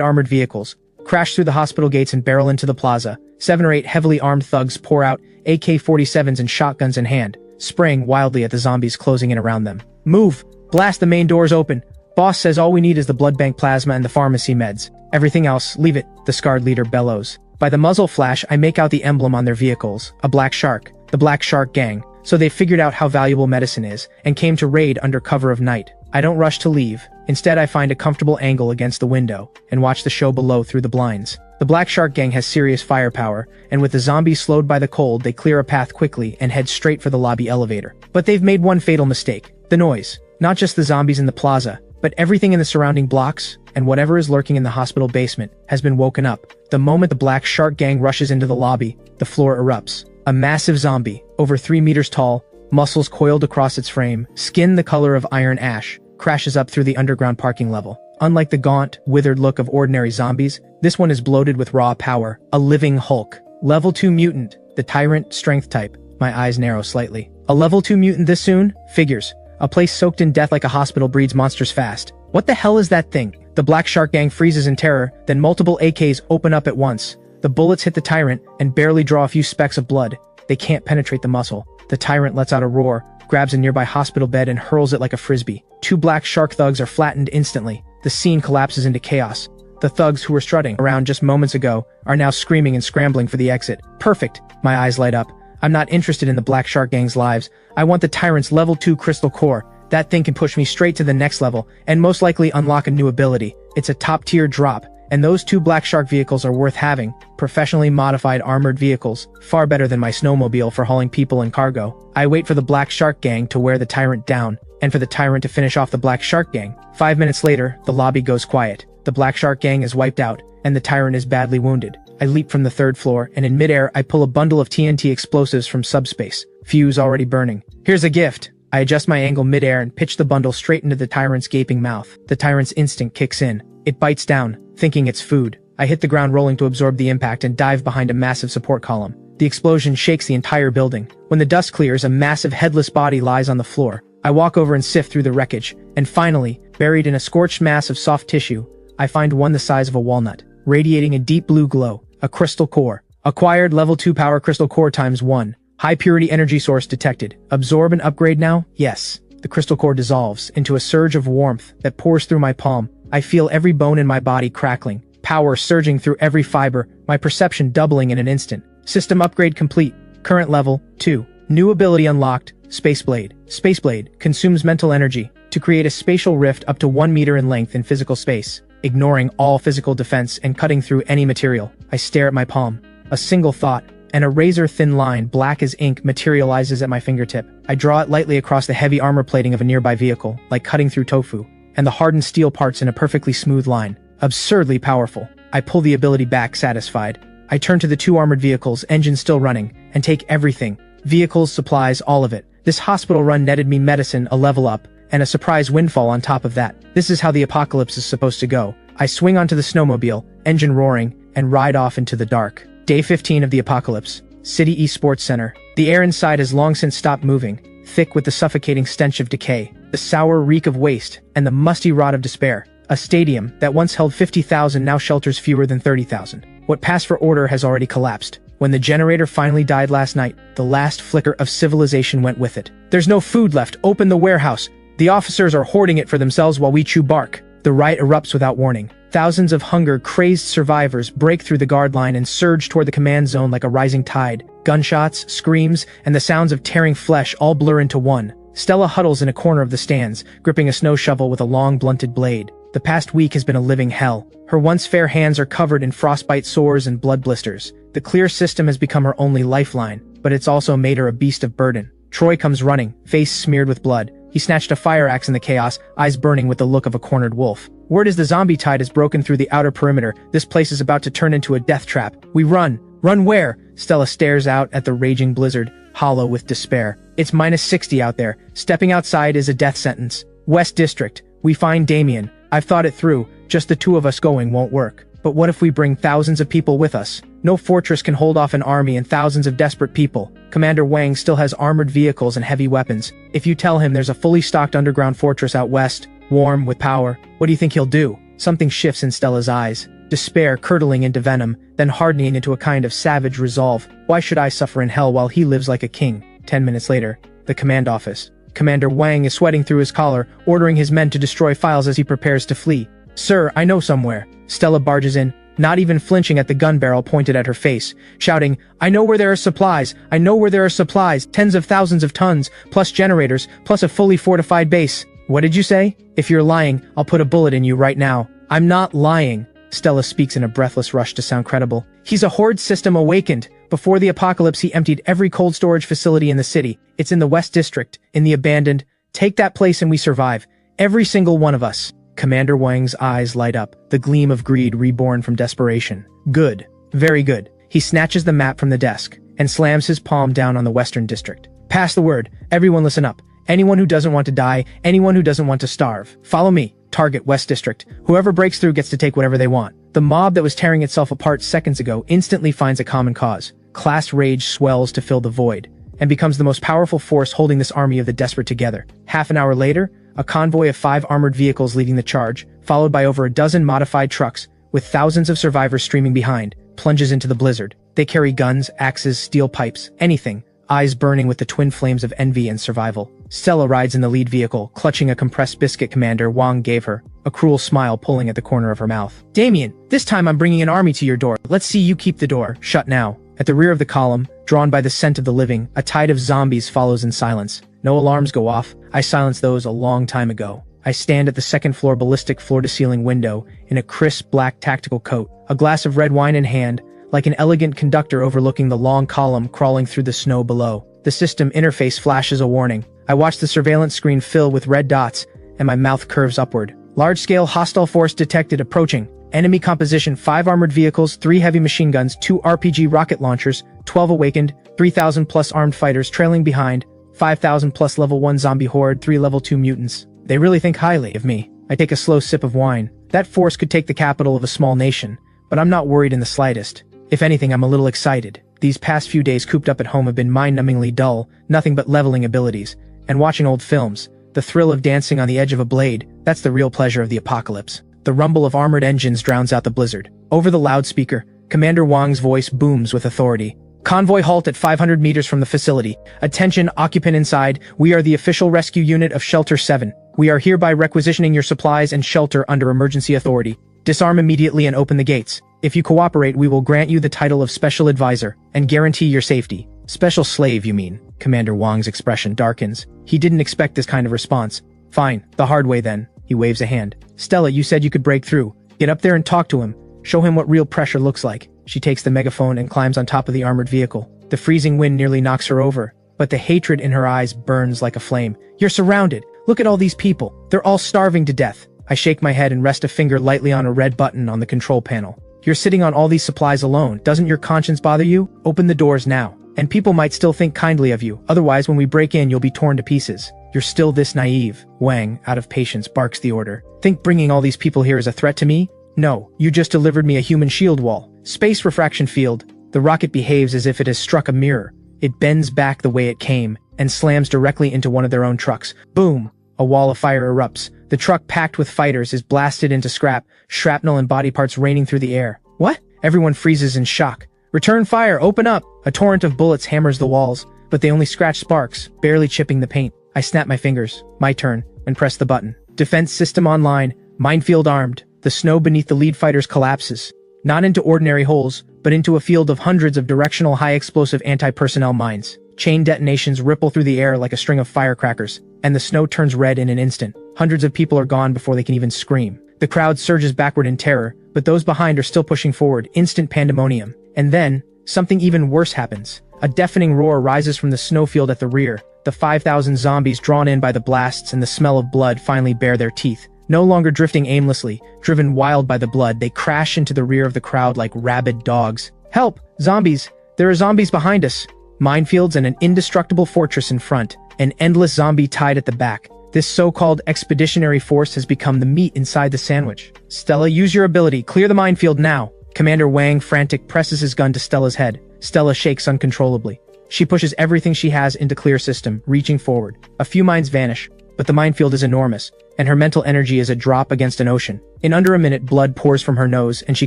[SPEAKER 1] armored vehicles crash through the hospital gates and barrel into the plaza. 7 or 8 heavily armed thugs pour out, AK-47s and shotguns in hand, spraying wildly at the zombies closing in around them. Move! Blast the main doors open! Boss says all we need is the blood bank plasma and the pharmacy meds. Everything else, leave it, the scarred leader bellows. By the muzzle flash, I make out the emblem on their vehicles, a black shark, the Black Shark Gang. So they figured out how valuable medicine is, and came to raid under cover of night. I don't rush to leave. Instead, I find a comfortable angle against the window, and watch the show below through the blinds. The Black Shark Gang has serious firepower, and with the zombies slowed by the cold, they clear a path quickly and head straight for the lobby elevator. But they've made one fatal mistake. The noise. Not just the zombies in the plaza, but everything in the surrounding blocks, and whatever is lurking in the hospital basement, has been woken up. The moment the Black Shark Gang rushes into the lobby, the floor erupts. A massive zombie, over 3 meters tall, muscles coiled across its frame, skin the color of iron ash, crashes up through the underground parking level. Unlike the gaunt, withered look of ordinary zombies, this one is bloated with raw power, a living Hulk. Level 2 mutant, the Tyrant, strength type. My eyes narrow slightly. A level 2 mutant this soon? Figures. A place soaked in death like a hospital breeds monsters fast. What the hell is that thing? The Black Shark Gang freezes in terror, then multiple AKs open up at once. The bullets hit the Tyrant and barely draw a few specks of blood. They can't penetrate the muscle. The Tyrant lets out a roar, grabs a nearby hospital bed and hurls it like a frisbee. 2 Black Shark thugs are flattened instantly. The scene collapses into chaos. The thugs who were strutting around just moments ago are now screaming and scrambling for the exit. Perfect. My eyes light up. I'm not interested in the Black Shark Gang's lives. I want the Tyrant's level 2 crystal core. That thing can push me straight to the next level, and most likely unlock a new ability. It's a top-tier drop, and those 2 Black Shark vehicles are worth having. Professionally modified armored vehicles, far better than my snowmobile for hauling people and cargo. I wait for the Black Shark Gang to wear the Tyrant down, and for the Tyrant to finish off the Black Shark Gang. 5 minutes later, the lobby goes quiet. The Black Shark Gang is wiped out, and the Tyrant is badly wounded. I leap from the 3rd floor, and in midair, I pull a bundle of TNT explosives from subspace. Fuse already burning. Here's a gift. I adjust my angle midair and pitch the bundle straight into the Tyrant's gaping mouth. The Tyrant's instinct kicks in. It bites down, thinking it's food. I hit the ground rolling to absorb the impact and dive behind a massive support column. The explosion shakes the entire building. When the dust clears, a massive headless body lies on the floor. I walk over and sift through the wreckage, and finally, buried in a scorched mass of soft tissue, I find one the size of a walnut, radiating a deep blue glow. A crystal core. Acquired level 2 power crystal core ×1. High purity energy source detected. Absorb and upgrade now? Yes. The crystal core dissolves into a surge of warmth that pours through my palm. I feel every bone in my body crackling, power surging through every fiber, my perception doubling in an instant. System upgrade complete. Current level 2. New ability unlocked. Spaceblade. Spaceblade consumes mental energy to create a spatial rift up to 1 meter in length in physical space, ignoring all physical defense and cutting through any material. I stare at my palm. A single thought, and a razor-thin line, black as ink, materializes at my fingertip. I draw it lightly across the heavy armor plating of a nearby vehicle, like cutting through tofu, and the hardened steel parts in a perfectly smooth line. Absurdly powerful. I pull the ability back, satisfied. I turn to the 2 armored vehicles, engines still running, and take everything. Vehicles, supplies, all of it. This hospital run netted me medicine, a level up, and a surprise windfall on top of that. This is how the apocalypse is supposed to go. I swing onto the snowmobile, engine roaring, and ride off into the dark. Day 15 of the apocalypse. City Esports Center. The air inside has long since stopped moving, thick with the suffocating stench of decay, the sour reek of waste, and the musty rot of despair. A stadium that once held 50,000 now shelters fewer than 30,000. What passed for order has already collapsed. When the generator finally died last night, the last flicker of civilization went with it. There's no food left. Open the warehouse. The officers are hoarding it for themselves while we chew bark. The riot erupts without warning. Thousands of hunger-crazed survivors break through the guard line and surge toward the command zone like a rising tide. Gunshots, screams, and the sounds of tearing flesh all blur into one. Stella huddles in a corner of the stands, gripping a snow shovel with a long, blunted blade. The past week has been a living hell. Her once fair hands are covered in frostbite sores and blood blisters. The clear system has become her only lifeline, but it's also made her a beast of burden. Troy comes running, face smeared with blood. He snatched a fire axe in the chaos, eyes burning with the look of a cornered wolf. Word is the zombie tide has broken through the outer perimeter. This place is about to turn into a death trap. We run. Run where? Stella stares out at the raging blizzard, hollow with despair. It's -60 out there. Stepping outside is a death sentence. West District. We find Damien. I've thought it through. Just the 2 of us going won't work. But what if we bring thousands of people with us? No fortress can hold off an army and thousands of desperate people. Commander Wang still has armored vehicles and heavy weapons. If you tell him there's a fully stocked underground fortress out west, warm, with power, what do you think he'll do? Something shifts in Stella's eyes. Despair curdling into venom, then hardening into a kind of savage resolve. Why should I suffer in hell while he lives like a king? 10 minutes later, the command office. Commander Wang is sweating through his collar, ordering his men to destroy files as he prepares to flee. Sir, I know somewhere. Stella barges in, not even flinching at the gun barrel pointed at her face, shouting, I know where there are supplies. I know where there are supplies. Tens of thousands of tons, plus generators, plus a fully fortified base. What did you say? If you're lying, I'll put a bullet in you right now. I'm not lying. Stella speaks in a breathless rush to sound credible. He's a hoard system awakened. Before the apocalypse, he emptied every cold storage facility in the city. It's in the West District, in the abandoned. Take that place and we survive. Every single one of us. Commander Wang's eyes light up, the gleam of greed reborn from desperation. Good. Very good. He snatches the map from the desk and slams his palm down on the Western District. Pass the word. Everyone listen up. Anyone who doesn't want to die, anyone who doesn't want to starve. Follow me. Target West District. Whoever breaks through gets to take whatever they want. The mob that was tearing itself apart seconds ago instantly finds a common cause. Class rage swells to fill the void and becomes the most powerful force holding this army of the desperate together. Half an hour later, a convoy of 5 armored vehicles leading the charge, followed by over a dozen modified trucks, with thousands of survivors streaming behind, plunges into the blizzard. They carry guns, axes, steel pipes, anything, eyes burning with the twin flames of envy and survival. Stella rides in the lead vehicle, clutching a compressed biscuit Commander Wang gave her, a cruel smile pulling at the corner of her mouth. Damien, this time I'm bringing an army to your door. Let's see you keep the door shut now. At the rear of the column, drawn by the scent of the living, a tide of zombies follows in silence. No alarms go off. I silenced those a long time ago. I stand at the second-floor ballistic floor-to-ceiling window in a crisp black tactical coat, a glass of red wine in hand, like an elegant conductor overlooking the long column crawling through the snow below. The system interface flashes a warning. I watch the surveillance screen fill with red dots, and my mouth curves upward. Large-scale hostile force detected approaching. Enemy composition: 5 armored vehicles, 3 heavy machine guns, 2 RPG rocket launchers, 12 awakened, 3,000 plus armed fighters trailing behind, 5,000 plus level 1 zombie horde, 3 level 2 mutants. They really think highly of me. I take a slow sip of wine. That force could take the capital of a small nation, but I'm not worried in the slightest. If anything, I'm a little excited. These past few days cooped up at home have been mind-numbingly dull, nothing but leveling abilities, and watching old films. The thrill of dancing on the edge of a blade, that's the real pleasure of the apocalypse. The rumble of armored engines drowns out the blizzard. Over the loudspeaker, Commander Wang's voice booms with authority. Convoy halt at 500 meters from the facility. Attention, occupant inside. We are the official rescue unit of Shelter 7. We are hereby requisitioning your supplies and shelter under emergency authority. Disarm immediately and open the gates. If you cooperate, we will grant you the title of Special Advisor and guarantee your safety. Special slave, you mean? Commander Wang's expression darkens. He didn't expect this kind of response. Fine, the hard way then. He waves a hand. Stella, you said you could break through. Get up there and talk to him. Show him what real pressure looks like. She takes the megaphone and climbs on top of the armored vehicle. The freezing wind nearly knocks her over, but the hatred in her eyes burns like a flame. You're surrounded. Look at all these people. They're all starving to death. I shake my head and rest a finger lightly on a red button on the control panel. You're sitting on all these supplies alone. Doesn't your conscience bother you? Open the doors now. And people might still think kindly of you. Otherwise, when we break in, you'll be torn to pieces. You're still this naive. Wang, out of patience, barks the order. Think bringing all these people here is a threat to me? No, you just delivered me a human shield wall. Space refraction field. The rocket behaves as if it has struck a mirror. It bends back the way it came and slams directly into one of their own trucks. Boom! A wall of fire erupts. The truck packed with fighters is blasted into scrap, shrapnel and body parts raining through the air. What? Everyone freezes in shock. Return fire, open up! A torrent of bullets hammers the walls, but they only scratch sparks, barely chipping the paint. I snap my fingers, my turn, and press the button. Defense system online, minefield armed. The snow beneath the lead fighters collapses. Not into ordinary holes, but into a field of hundreds of directional high-explosive anti-personnel mines. Chain detonations ripple through the air like a string of firecrackers, and the snow turns red in an instant. Hundreds of people are gone before they can even scream. The crowd surges backward in terror, but those behind are still pushing forward, instant pandemonium. And then, something even worse happens. A deafening roar rises from the snowfield at the rear. The 5,000 zombies drawn in by the blasts and the smell of blood finally bare their teeth. No longer drifting aimlessly, driven wild by the blood, they crash into the rear of the crowd like rabid dogs. Help! Zombies! There are zombies behind us! Minefields and an indestructible fortress in front. An endless zombie tide at the back. This so-called expeditionary force has become the meat inside the sandwich. Stella, use your ability. Clear the minefield now. Commander Wang, frantic, presses his gun to Stella's head. Stella shakes uncontrollably. She pushes everything she has into clear system, reaching forward. A few mines vanish, but the minefield is enormous, and her mental energy is a drop against an ocean. In under a minute, blood pours from her nose, and she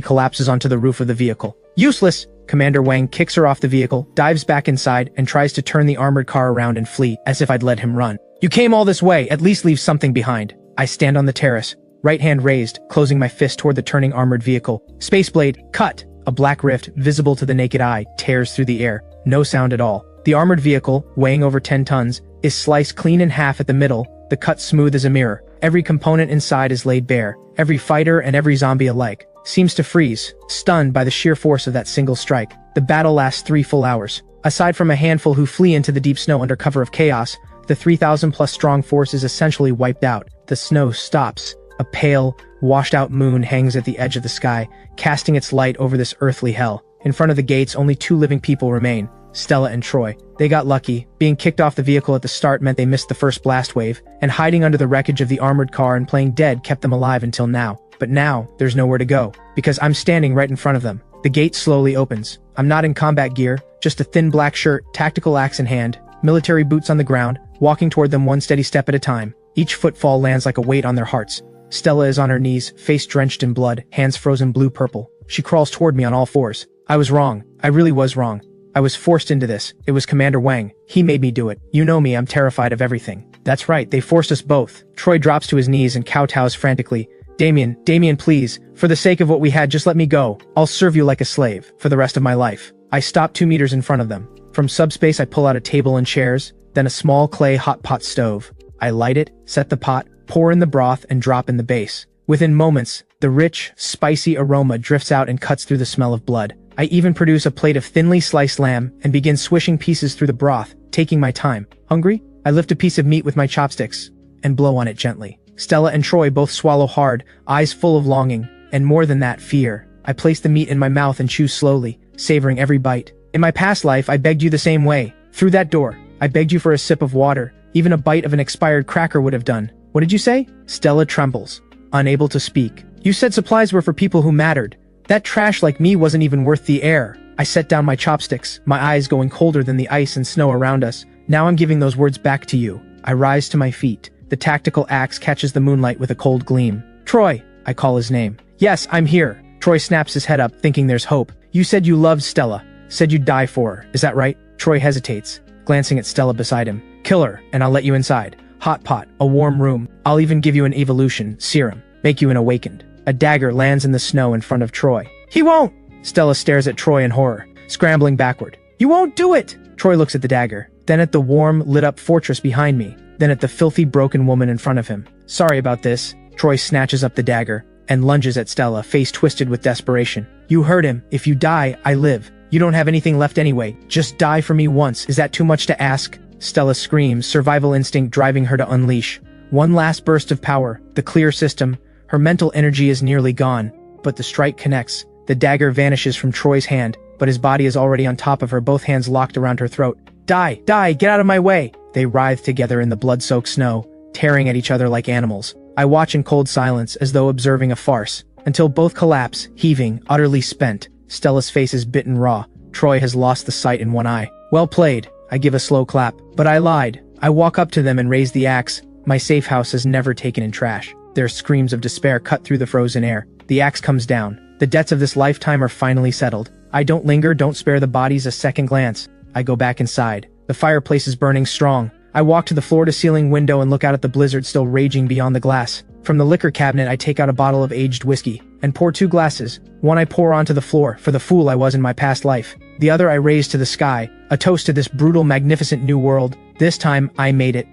[SPEAKER 1] collapses onto the roof of the vehicle. Useless! Commander Wang kicks her off the vehicle, dives back inside, and tries to turn the armored car around and flee, as if I'd let him run. You came all this way, at least leave something behind. I stand on the terrace, right hand raised, closing my fist toward the turning armored vehicle. Spaceblade, cut! A black rift, visible to the naked eye, tears through the air. No sound at all. The armored vehicle, weighing over 10 tons, is sliced clean in half at the middle, the cut smooth as a mirror. Every component inside is laid bare. Every fighter and every zombie alike seems to freeze, stunned by the sheer force of that single strike. The battle lasts 3 full hours. Aside from a handful who flee into the deep snow under cover of chaos, the 3,000 plus strong force is essentially wiped out. The snow stops. A pale, washed-out moon hangs at the edge of the sky, casting its light over this earthly hell. In front of the gates, only 2 living people remain, Stella and Troy. They got lucky. Being kicked off the vehicle at the start meant they missed the first blast wave, and hiding under the wreckage of the armored car and playing dead kept them alive until now. But now, there's nowhere to go, because I'm standing right in front of them. The gate slowly opens. I'm not in combat gear, just a thin black shirt, tactical axe in hand, military boots on the ground, walking toward them one steady step at a time. Each footfall lands like a weight on their hearts. Stella is on her knees, face drenched in blood, hands frozen blue-purple. She crawls toward me on all fours. I was wrong. I really was wrong. I was forced into this. It was Commander Wang. He made me do it. You know me, I'm terrified of everything. That's right, they forced us both. Troy drops to his knees and kowtows frantically. Damien, please. For the sake of what we had, just let me go. I'll serve you like a slave, for the rest of my life. I stop 2 meters in front of them. From subspace I pull out a table and chairs, then a small clay hot pot stove. I light it, set the pot, pour in the broth, and drop in the base. Within moments, the rich, spicy aroma drifts out and cuts through the smell of blood. I even produce a plate of thinly sliced lamb and begin swishing pieces through the broth, taking my time. Hungry? I lift a piece of meat with my chopsticks and blow on it gently. Stella and Troy both swallow hard, eyes full of longing, and more than that, fear. I place the meat in my mouth and chew slowly, savoring every bite. In my past life, I begged you the same way. Through that door, I begged you for a sip of water. Even a bite of an expired cracker would have done. What did you say? Stella trembles, unable to speak. You said supplies were for people who mattered. That trash like me wasn't even worth the air. I set down my chopsticks, my eyes going colder than the ice and snow around us. Now I'm giving those words back to you. I rise to my feet. The tactical axe catches the moonlight with a cold gleam. Troy, I call his name. Yes, I'm here. Troy snaps his head up, thinking there's hope. You said you loved Stella. Said you'd die for her. Is that right? Troy hesitates, glancing at Stella beside him. Kill her, and I'll let you inside. Hot pot, a warm room. I'll even give you an evolution serum. Make you an awakened. A dagger lands in the snow in front of Troy. He won't! Stella stares at Troy in horror, scrambling backward. You won't do it! Troy looks at the dagger, then at the warm, lit-up fortress behind me, then at the filthy, broken woman in front of him. Sorry about this. Troy snatches up the dagger and lunges at Stella, face twisted with desperation. You heard him. If you die, I live. You don't have anything left anyway. Just die for me once. Is that too much to ask? Stella screams, survival instinct driving her to unleash. One last burst of power, the clear system. Her mental energy is nearly gone, but the strike connects. The dagger vanishes from Troy's hand, but his body is already on top of her, both hands locked around her throat. Die, get out of my way! They writhe together in the blood-soaked snow, tearing at each other like animals. I watch in cold silence, as though observing a farce, until both collapse, heaving, utterly spent. Stella's face is bitten raw. Troy has lost the sight in one eye. Well played. I give a slow clap. But I lied. I walk up to them and raise the axe. My safe house has never taken in trash. Their screams of despair cut through the frozen air. The axe comes down. The debts of this lifetime are finally settled. I don't linger, don't spare the bodies a second glance. I go back inside. The fireplace is burning strong. I walk to the floor-to-ceiling window and look out at the blizzard still raging beyond the glass. From the liquor cabinet I take out a bottle of aged whiskey and pour 2 glasses. One I pour onto the floor, for the fool I was in my past life. The other I raise to the sky, a toast to this brutal, magnificent new world. This time, I made it.